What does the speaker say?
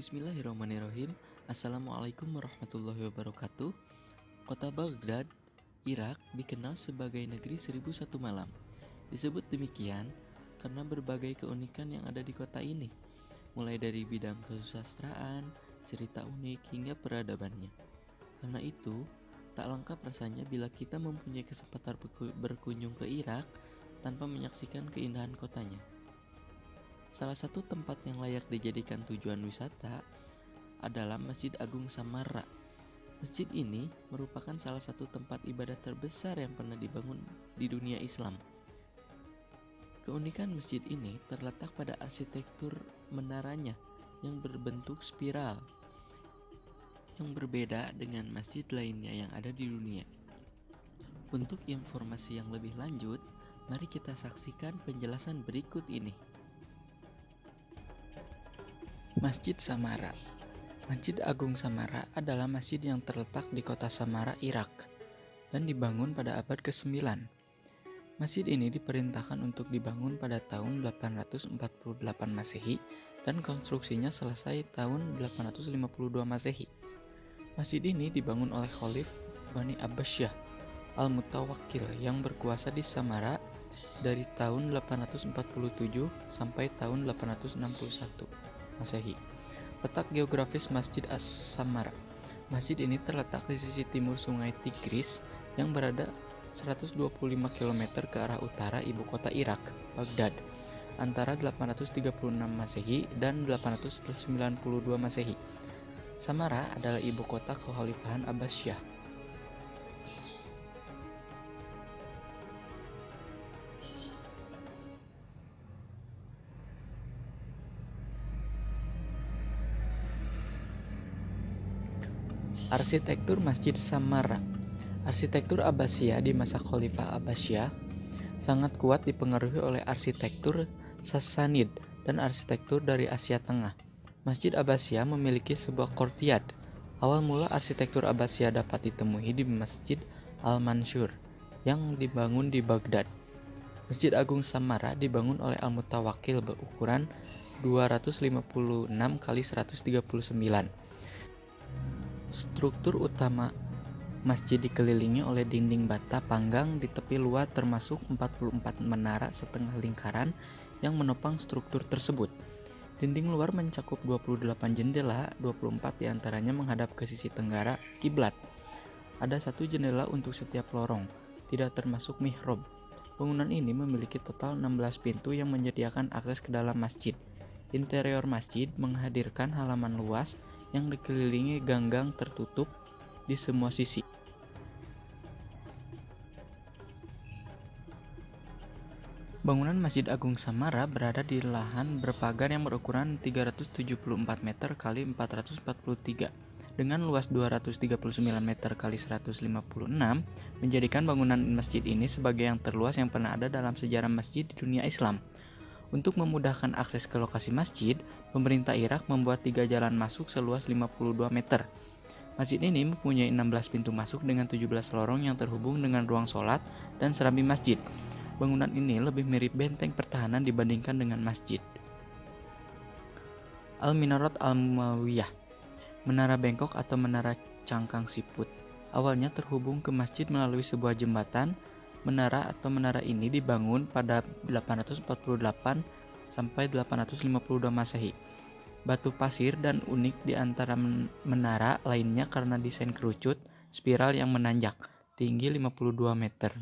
Bismillahirrahmanirrahim. Assalamualaikum warahmatullahi wabarakatuh. Kota Baghdad, Irak dikenal sebagai negeri 1001 malam. Disebut demikian karena berbagai keunikan yang ada di kota ini, mulai dari bidang kesusastraan, cerita unik hingga peradabannya. Karena itu, tak lengkap rasanya bila kita mempunyai kesempatan berkunjung ke Irak tanpa menyaksikan keindahan kotanya. Salah satu tempat yang layak dijadikan tujuan wisata adalah Masjid Agung Samarra. Masjid ini merupakan salah satu tempat ibadah terbesar yang pernah dibangun di dunia Islam. Keunikan masjid ini terletak pada arsitektur menaranya yang berbentuk spiral, yang berbeda dengan masjid lainnya yang ada di dunia. Untuk informasi yang lebih lanjut, mari kita saksikan penjelasan berikut ini. Masjid Samarra. Masjid Agung Samarra adalah masjid yang terletak di kota Samarra, Irak, dan dibangun pada abad ke-9. Masjid ini diperintahkan untuk dibangun pada tahun 848 Masehi dan konstruksinya selesai tahun 852 Masehi. Masjid ini dibangun oleh Khalif Bani Abbasiyah Al-Mutawakkil yang berkuasa di Samarra dari tahun 847 sampai tahun 861 Masehi. Letak geografis Masjid As-Samarra. Masjid ini terletak di sisi timur Sungai Tigris yang berada 125 km ke arah utara ibu kota Irak, Baghdad, antara 836 Masehi dan 892 Masehi. Samarra adalah ibu kota Kekhalifahan Abbasiyah. Arsitektur Masjid Samarra. Arsitektur Abbasiyah di masa Khalifah Abbasiyah sangat kuat dipengaruhi oleh arsitektur Sassanid dan arsitektur dari Asia Tengah. Masjid Abbasiyah memiliki sebuah courtyard. Awal mula arsitektur Abbasiyah dapat ditemui di Masjid Al-Mansur yang dibangun di Baghdad. Masjid Agung Samarra dibangun oleh Al-Mutawakkil berukuran 256 x 139. Struktur utama masjid dikelilingi oleh dinding bata panggang di tepi luar termasuk 44 menara setengah lingkaran yang menopang struktur tersebut. Dinding luar mencakup 28 jendela, 24 diantaranya menghadap ke sisi tenggara kiblat. Ada satu jendela untuk setiap lorong, tidak termasuk mihrab. Bangunan ini memiliki total 16 pintu yang menyediakan akses ke dalam masjid. Interior masjid menghadirkan halaman luas yang dikelilingi gang-gang tertutup di semua sisi. Bangunan Masjid Agung Samarra berada di lahan berpagar yang berukuran 374 meter x 443 dengan luas 239 meter x 156 menjadikan bangunan masjid ini sebagai yang terluas yang pernah ada dalam sejarah masjid di dunia Islam. Untuk memudahkan akses ke lokasi masjid, pemerintah Irak membuat 3 jalan masuk seluas 52 meter. Masjid ini mempunyai 16 pintu masuk dengan 17 lorong yang terhubung dengan ruang sholat dan serambi masjid. Bangunan ini lebih mirip benteng pertahanan dibandingkan dengan masjid. Al-Minarat Al-Muawiyah. Menara bengkok atau menara cangkang siput. Awalnya terhubung ke masjid melalui sebuah jembatan. Menara atau menara ini dibangun pada 848 sampai 852 Masehi. Batu pasir dan unik di antara menara lainnya karena desain kerucut spiral yang menanjak, tinggi 52 meter.